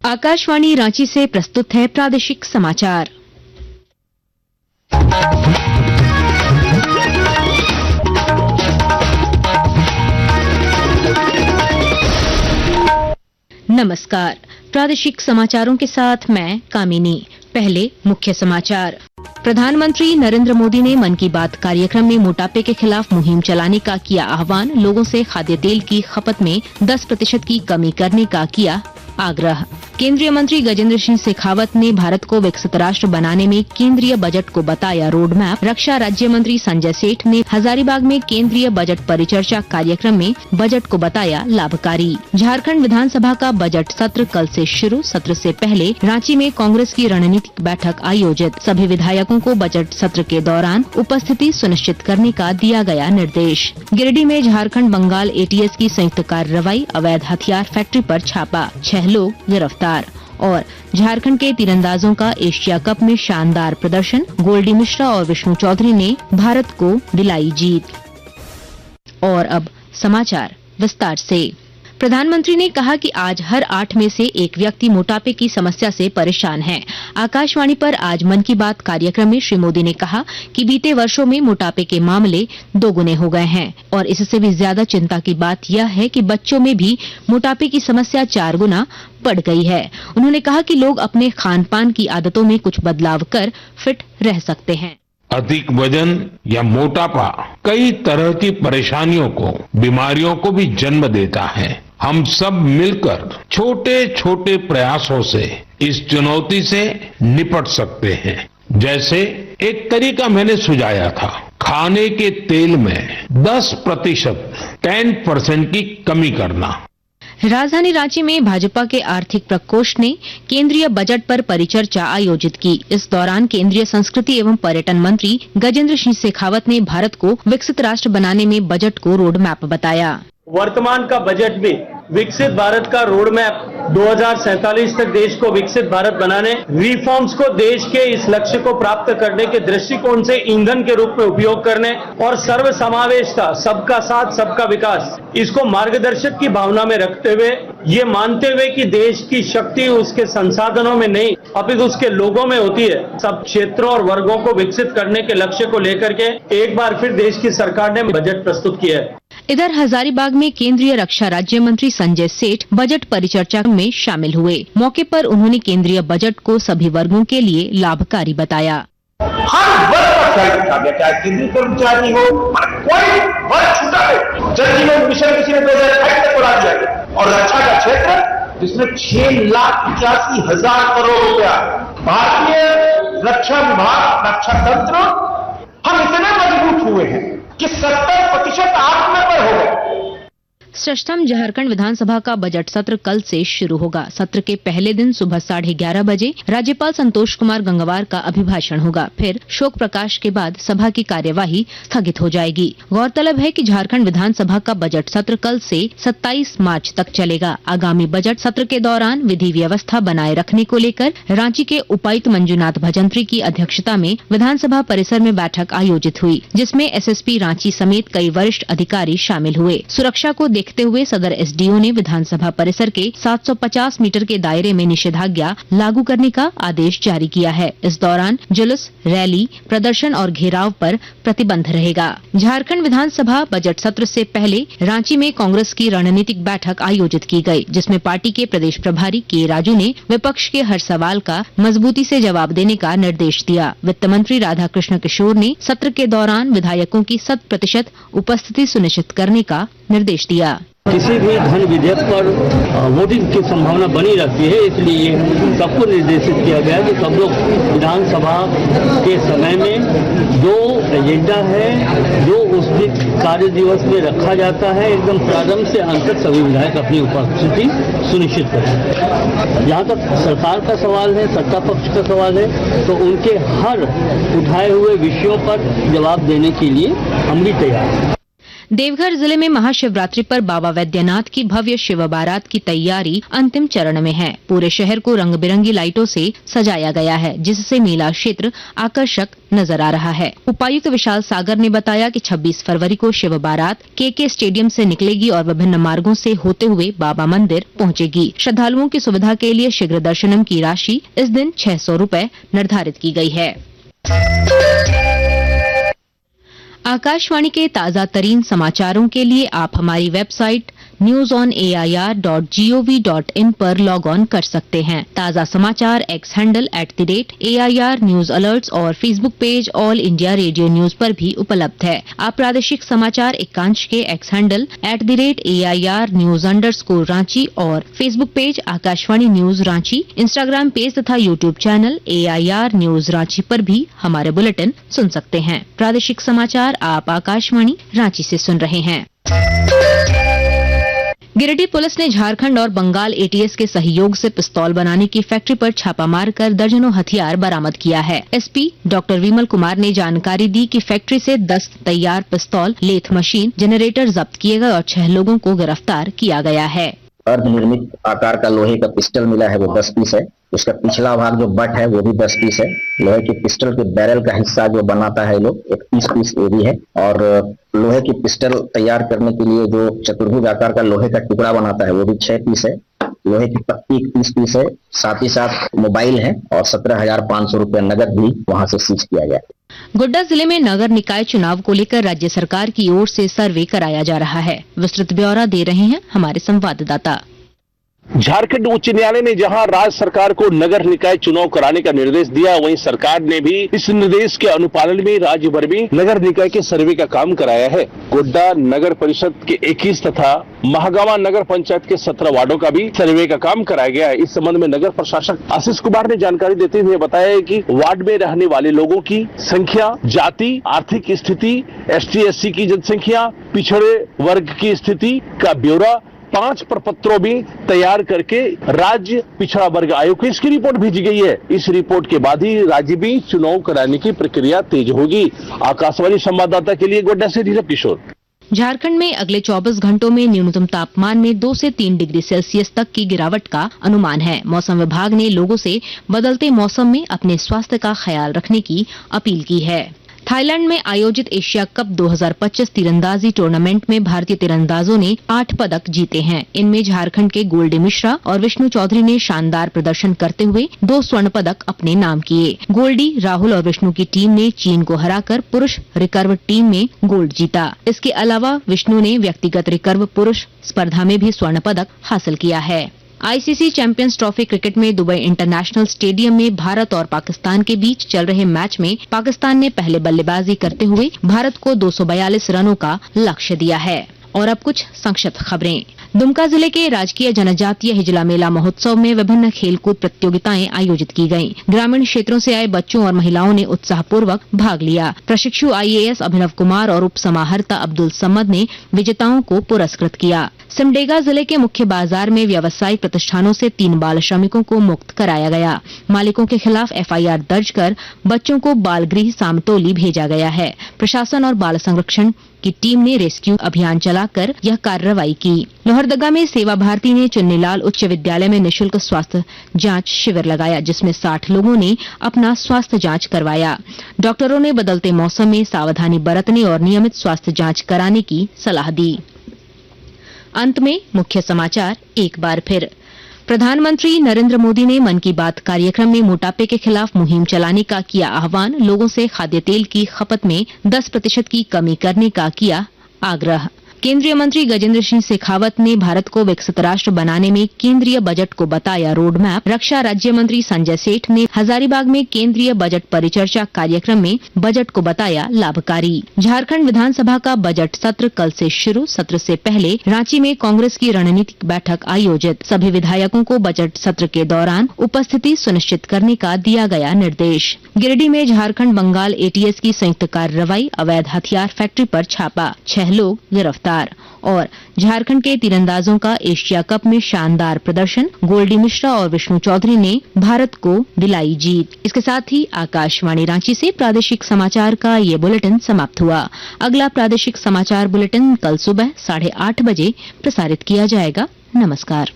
आकाशवाणी रांची से प्रस्तुत है प्रादेशिक समाचार। नमस्कार, प्रादेशिक समाचारों के साथ मैं कामिनी। पहले मुख्य समाचार। प्रधानमंत्री नरेंद्र मोदी ने मन की बात कार्यक्रम में मोटापे के खिलाफ मुहिम चलाने का किया आह्वान। लोगों से खाद्य तेल की खपत में 10% की कमी करने का किया आग्रह। केंद्रीय मंत्री गजेंद्र सिंह शेखावत ने भारत को विकसित राष्ट्र बनाने में केंद्रीय बजट को बताया रोड मैप। रक्षा राज्य मंत्री संजय सेठ ने हजारीबाग में केंद्रीय बजट परिचर्चा कार्यक्रम में बजट को बताया लाभकारी। झारखंड विधानसभा का बजट सत्र कल से शुरू। सत्र से पहले रांची में कांग्रेस की रणनीतिक बैठक आयोजित। सभी विधायकों को बजट सत्र के दौरान उपस्थिति सुनिश्चित करने का दिया गया निर्देश। गिरिडीह में झारखंड बंगाल एटीएस की संयुक्त कार्रवाई। अवैध हथियार फैक्ट्री पर छापा, 6 लोग गिरफ्तार। और झारखंड के तीरंदाजों का एशिया कप में शानदार प्रदर्शन। गोल्डी मिश्रा और विष्णु चौधरी ने भारत को दिलाई जीत। और अब समाचार विस्तार से। प्रधानमंत्री ने कहा कि आज हर 8 में से एक व्यक्ति मोटापे की समस्या से परेशान है। आकाशवाणी पर आज मन की बात कार्यक्रम में श्री मोदी ने कहा कि बीते वर्षों में मोटापे के मामले 2 गुने हो गए हैं और इससे भी ज्यादा चिंता की बात यह है कि बच्चों में भी मोटापे की समस्या 4 गुना बढ़ गई है। उन्होंने कहा कि लोग अपने खान पान की आदतों में कुछ बदलाव कर फिट रह सकते हैं। अधिक वजन या मोटापा कई तरह की परेशानियों को, बीमारियों को भी जन्म देता है। हम सब मिलकर छोटे छोटे प्रयासों से इस चुनौती से निपट सकते हैं। जैसे एक तरीका मैंने सुझाया था, खाने के तेल में 10% की कमी करना। राजधानी रांची में भाजपा के आर्थिक प्रकोष्ठ ने केंद्रीय बजट पर परिचर्चा आयोजित की। इस दौरान केंद्रीय संस्कृति एवं पर्यटन मंत्री गजेंद्र सिंह शेखावत ने भारत को विकसित राष्ट्र बनाने में बजट को रोड मैप बताया। वर्तमान का बजट भी विकसित भारत का रोड मैप 2047 तक देश को विकसित भारत बनाने, रिफॉर्म्स को देश के इस लक्ष्य को प्राप्त करने के दृष्टिकोण से ईंधन के रूप में उपयोग करने और सर्व समावेशता, सबका साथ सबका विकास, इसको मार्गदर्शक की भावना में रखते हुए, ये मानते हुए कि देश की शक्ति उसके संसाधनों में नहीं अपितु उसके लोगों में होती है। सब क्षेत्रों और वर्गों को विकसित करने के लक्ष्य को लेकर के एक बार फिर देश की सरकार ने बजट प्रस्तुत किया है। इधर हजारीबाग में केंद्रीय रक्षा राज्य मंत्री संजय सेठ बजट परिचर्चा में शामिल हुए। मौके पर उन्होंने केंद्रीय बजट को सभी वर्गों के लिए लाभकारी बताया। हर वर्ग का ख्याल रखा गया, चाहे केंद्रीय कर्मचारी हो, कोई वर्ग छूटा है। जल जीवन मिशन किसी ने 2028 तक बढ़ा दिया गया। और रक्षा का क्षेत्र जिसमें 6,85,000 करोड़ रुपया, भारतीय रक्षा विभाग, रक्षा तंत्र, हम इतने मजबूत हुए हैं कि 70% आत्मनिर्भर हो गए। षष्ठम झारखंड विधानसभा का बजट सत्र कल से शुरू होगा। सत्र के पहले दिन सुबह 11:30 बजे राज्यपाल संतोष कुमार गंगवार का अभिभाषण होगा। फिर शोक प्रकाश के बाद सभा की कार्यवाही स्थगित हो जाएगी। गौरतलब है कि झारखंड विधानसभा का बजट सत्र कल से 27 मार्च तक चलेगा। आगामी बजट सत्र के दौरान विधि व्यवस्था बनाए रखने को लेकर रांची के उपायुक्त मंजुनाथ भजंत्री की अध्यक्षता में विधानसभा परिसर में बैठक आयोजित हुई, जिसमें एसएसपी रांची समेत कई वरिष्ठ अधिकारी शामिल हुए। सुरक्षा को देखते हुए सदर एसडीओ ने विधानसभा परिसर के 750 मीटर के दायरे में निषेधाज्ञा लागू करने का आदेश जारी किया है। इस दौरान जुलूस, रैली, प्रदर्शन और घेराव पर प्रतिबंध रहेगा। झारखंड विधानसभा बजट सत्र से पहले रांची में कांग्रेस की रणनीतिक बैठक आयोजित की गई, जिसमें पार्टी के प्रदेश प्रभारी के राजू ने विपक्ष के हर सवाल का मजबूती से जवाब देने का निर्देश दिया। वित्त मंत्री राधाकृष्ण किशोर ने सत्र के दौरान विधायकों की 100% उपस्थिति सुनिश्चित करने का निर्देश दिया। किसी भी धन विधेयक पर वोटिंग की संभावना बनी रहती है, इसलिए सबको निर्देशित किया गया कि सब लोग विधानसभा के समय में जो एजेंडा है, जो उस दिन कार्य दिवस में रखा जाता है, एकदम प्रारंभ से अंत तक सभी विधायक अपनी उपस्थिति सुनिश्चित करें। जहाँ तक सरकार का सवाल है, सत्ता पक्ष का सवाल है, तो उनके हर उठाए हुए विषयों पर जवाब देने के लिए हम भी तैयार हैं। देवघर जिले में महाशिवरात्रि पर बाबा वैद्यनाथ की भव्य शिव बारात की तैयारी अंतिम चरण में है। पूरे शहर को रंग बिरंगी लाइटों से सजाया गया है, जिससे मेला क्षेत्र आकर्षक नजर आ रहा है। उपायुक्त विशाल सागर ने बताया कि 26 फरवरी को शिव बारात के स्टेडियम से निकलेगी और विभिन्न मार्गों से होते हुए बाबा मंदिर पहुंचेगी। श्रद्धालुओं की सुविधा के लिए शीघ्र दर्शनम की राशि इस दिन 600 रुपए निर्धारित की गई है। आकाशवाणी के ताजा तरीन समाचारों के लिए आप हमारी वेबसाइट newsonair.gov.in पर लॉग ऑन कर सकते हैं। ताजा समाचार X handle @AIR news alerts और Facebook page All India Radio news पर भी उपलब्ध है। आप प्रादेशिक समाचार एकांश के X handle @AIR news _Ranchi और Facebook page Akashvani news Ranchi, Instagram page तथा YouTube channel AIR news Ranchi पर भी हमारे बुलेटिन सुन सकते हैं। प्रादेशिक समाचार आप आकाशवाणी रांची से सुन रहे हैं। गिरिडीह पुलिस ने झारखंड और बंगाल ATS के सहयोग से पिस्तौल बनाने की फैक्ट्री पर छापा मारकर दर्जनों हथियार बरामद किया है। SP डॉक्टर विमल कुमार ने जानकारी दी कि फैक्ट्री से 10 तैयार पिस्तौल, लेथ मशीन, जनरेटर जब्त किए गए और 6 लोगों को गिरफ्तार किया गया है। अर्धनिर्मित आकार का लोहे का पिस्टल मिला है, वो 10 पीस है। उसका पिछला भाग जो बट है वो भी 10 पीस है। लोहे की पिस्टल के बैरल का हिस्सा जो बनाता है लोग, एक 30 पीस ये भी है। और लोहे की पिस्टल तैयार करने के लिए जो चतुर्भुज आकार का लोहे का टुकड़ा बनाता है वो भी 6 पीस है। लोहे की पत्ती 30 पीस है। साथ ही साथ मोबाइल है और 17,500 रुपए नगद भी वहां से सीज किया गया। गोड्डा जिले में नगर निकाय चुनाव को लेकर राज्य सरकार की ओर से सर्वे कराया जा रहा है। विस्तृत ब्यौरा दे रहे हैं हमारे संवाददाता। झारखंड उच्च न्यायालय ने जहां राज्य सरकार को नगर निकाय चुनाव कराने का निर्देश दिया, वहीं सरकार ने भी इस निर्देश के अनुपालन में राज्य भर में नगर निकाय के सर्वे का काम कराया है। गोड्डा नगर परिषद के 21 तथा महागामा नगर पंचायत के 17 वार्डों का भी सर्वे का काम कराया गया है। इस संबंध में नगर प्रशासक आशीष कुमार ने जानकारी देते हुए बताया कि वार्ड में रहने वाले लोगों की संख्या, जाति, आर्थिक स्थिति, ST/SC की जनसंख्या, पिछड़े वर्ग की स्थिति का ब्यौरा 5 प्रपत्रों में तैयार करके राज्य पिछड़ा वर्ग आयोग को इसकी रिपोर्ट भेजी गई है। इस रिपोर्ट के बाद ही राज्य में चुनाव कराने की प्रक्रिया तेज होगी। आकाशवाणी संवाददाता के लिए गोड्डा से नीरज किशोर। झारखंड में अगले 24 घंटों में न्यूनतम तापमान में 2 से 3 डिग्री सेल्सियस तक की गिरावट का अनुमान है। मौसम विभाग ने लोगों से बदलते मौसम में अपने स्वास्थ्य का ख्याल रखने की अपील की है। थाईलैंड में आयोजित एशिया कप 2025 तीरंदाजी टूर्नामेंट में भारतीय तीरंदाजों ने 8 पदक जीते हैं। इनमें झारखंड के गोल्डी मिश्रा और विष्णु चौधरी ने शानदार प्रदर्शन करते हुए 2 स्वर्ण पदक अपने नाम किए। गोल्डी, राहुल और विष्णु की टीम ने चीन को हराकर पुरुष रिकर्व टीम में गोल्ड जीता। इसके अलावा विष्णु ने व्यक्तिगत रिकर्व पुरुष स्पर्धा में भी स्वर्ण पदक हासिल किया है। ICC चैंपियंस ट्रॉफी क्रिकेट में दुबई इंटरनेशनल स्टेडियम में भारत और पाकिस्तान के बीच चल रहे मैच में पाकिस्तान ने पहले बल्लेबाजी करते हुए भारत को 242 रनों का लक्ष्य दिया है। और अब कुछ संक्षिप्त खबरें। दुमका जिले के राजकीय जनजातीय हिजला मेला महोत्सव में विभिन्न खेलकूद प्रतियोगिताएं आयोजित की गयीं। ग्रामीण क्षेत्रों से आए बच्चों और महिलाओं ने उत्साहपूर्वक भाग लिया। प्रशिक्षु IAS अभिनव कुमार और उप समाहर्ता अब्दुल समद ने विजेताओं को पुरस्कृत किया। सिमडेगा जिले के मुख्य बाजार में व्यावसायिक प्रतिष्ठानों से 3 बाल श्रमिकों को मुक्त कराया गया। मालिकों के खिलाफ FIR दर्ज कर बच्चों को बाल गृह सामटोली भेजा गया है। प्रशासन और बाल संरक्षण की टीम ने रेस्क्यू अभियान चलाकर यह कार्रवाई की। लोहरदगा में सेवा भारती ने चुन्नीलाल उच्च विद्यालय में निःशुल्क स्वास्थ्य जांच शिविर लगाया, जिसमें 60 लोगों ने अपना स्वास्थ्य जांच करवाया। डॉक्टरों ने बदलते मौसम में सावधानी बरतने और नियमित स्वास्थ्य जांच कराने की सलाह दी। अंत में मुख्य समाचार एक बार फिर। प्रधानमंत्री नरेंद्र मोदी ने मन की बात कार्यक्रम में मोटापे के खिलाफ मुहिम चलाने का किया आह्वान। लोगों से खाद्य तेल की खपत में 10% की कमी करने का किया आग्रह। केंद्रीय मंत्री गजेंद्र सिंह शेखावत ने भारत को विकसित राष्ट्र बनाने में केंद्रीय बजट को बताया रोड मैप। रक्षा राज्य मंत्री संजय सेठ ने हजारीबाग में केंद्रीय बजट परिचर्चा कार्यक्रम में बजट को बताया लाभकारी। झारखंड विधानसभा का बजट सत्र कल से शुरू। सत्र से पहले रांची में कांग्रेस की रणनीतिक बैठक आयोजित। सभी विधायकों को बजट सत्र के दौरान उपस्थिति सुनिश्चित करने का दिया गया निर्देश। गिरिडीह में झारखंड बंगाल ATS की संयुक्त कार्रवाई। अवैध हथियार फैक्ट्री पर छापा, 6 लोग गिरफ्तार। पुरस्कार। और झारखंड के तीरंदाजों का एशिया कप में शानदार प्रदर्शन, गोल्डी मिश्रा और विष्णु चौधरी ने भारत को दिलाई जीत। इसके साथ ही आकाशवाणी रांची से प्रादेशिक समाचार का ये बुलेटिन समाप्त हुआ। अगला प्रादेशिक समाचार बुलेटिन कल सुबह 8:30 बजे प्रसारित किया जाएगा। नमस्कार।